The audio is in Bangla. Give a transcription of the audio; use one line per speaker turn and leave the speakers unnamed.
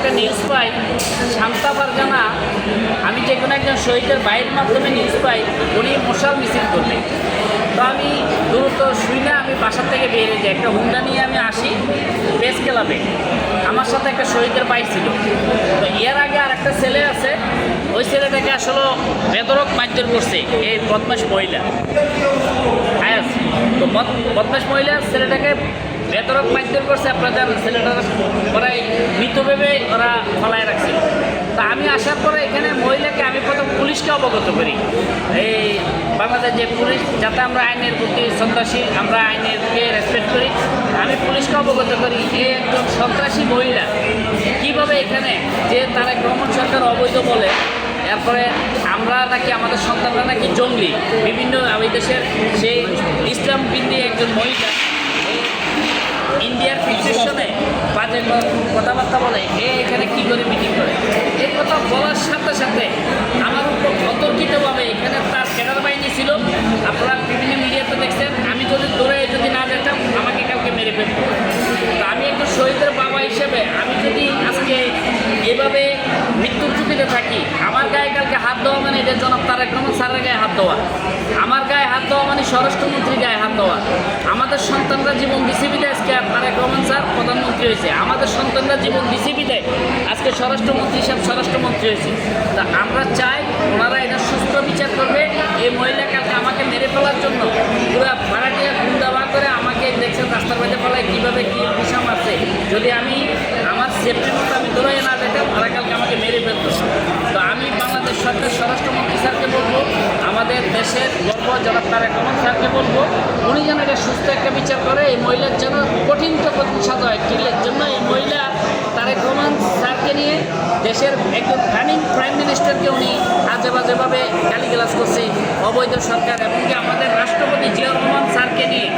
একটা নিউজ পাই, শান্তা ফারজানা, আমি যে কোনো একজন শহীদের বাইরের মাধ্যমে নিউজ পাই উনি মশাল মিছিল করবে। তো আমি দ্রুত শুই না, আমি বাসার থেকে বেরিয়ে যাই, একটা হুন্ডা নিয়ে আমি আসি প্রেস ক্লাবে। আমার সাথে একটা শহীদের বাইক ছিল। তো এর আগে আর একটা ছেলে আছে, ওই ছেলেটাকে আসলে বেদরক মারধর করছে এই বদমাশ মহিলা আয়াস। তো বদমাশ মহিলা ছেলেটাকে বেদরক মারধর করছে। আপনারা জানেন ছেলেটার ওরা মৃত ভেবে ওরা ফলায় রাখছিল। তা আমি আসার পরে এখানে মহিলাকে আমি প্রথম পুলিশকে অবগত করি, এই বাংলাদেশ যে পুলিশ, যাতে আমরা আইনের প্রতি শ্রদ্ধাশীল, আমরা আইনেরকে রেসপেক্ট করি। আমি পুলিশকে অবগত করি এই একজন সন্ত্রাসী মহিলা কীভাবে এখানে যে তারা ভ্রমণ সরকার অবৈধ বলে, এরপরে আমরা নাকি আমাদের সন্তানরা নাকি জঙ্গলি, বিভিন্ন ওই দেশের সেই ইসলাম বিন্দী একজন মহিলা ইন্ডিয়ার ফিক্সেশনে বাজে কথাবার্তা বলে, এখানে কী করে মিটিং করে, এই কথা বলার সাথে সাথে আমার উপর অতর্কিতভাবে এখানে তার ক্যাডার বাহিনী ছিল। আপনারা বিভিন্ন মিডিয়াতে দেখছেন, আমি যদি দৌড়ে যদি না যেতাম আমাকে কাউকে মেরে ফেলত। তা আমি একজন শহীদের বাবা হিসেবে আমি যদি আজকে এভাবে মৃত্যুর ঝুঁকিতে থাকি, আমার গায়ে কালকে হাত দেওয়া মানে এটা জনাব তারেক রহমান স্যারের গায়ে হাত দেওয়া, আমার গায়ে হাত দেওয়া মানে স্বরাষ্ট্রমন্ত্রীর গায়ে হাত দেওয়া। আমাদের সন্তানরা জীবন বিসিবি দেয়, আজকে তারেক রহমান স্যার প্রধানমন্ত্রী হয়েছে। আমাদের সন্তানরা জীবন বিসিবি দেয়, আজকে স্বরাষ্ট্রমন্ত্রী হিসাব স্বরাষ্ট্রমন্ত্রী হয়েছে। তা আমরা চাই ওনারা এটা সুস্থ বিচার করবে। এই মহিলা কালকে আমাকে মেরে ফেলার জন্য পুরো ভাড়াটিয়া গুন্ডাবা করে আমাকে দেখছেন রাস্তার বাইরে ফেলায় কীভাবে কী দিশা মারছে। যদি আমি আমার সেফটির মতো আমি দৌড়াই না যেতাম, ওরা কালকে আমাকে মেরে ফেলত। তো আমি বাংলাদেশ সরকার স্বরাষ্ট্রমন্ত্রী স্যারকে বলবো, আমাদের দেশের গর্ব জনাব তারেক রহমান স্যারকে বলবো, উনি যেন এটা সুস্থ একটা বিচার করে, এই মহিলার যেন কঠিন তো কঠিন সাজা হয়। এর জন্য এই মহিলা তারেক রহমান স্যারকে নিয়ে দেশের একজন রানিং প্রাইম মিনিস্টারকে উনি আজে বাজেভাবে গালিগালাজ করছে, অবৈধ সরকার, এবং কি আমাদের রাষ্ট্রপতি জিয়াউর রহমান স্যারকে নিয়ে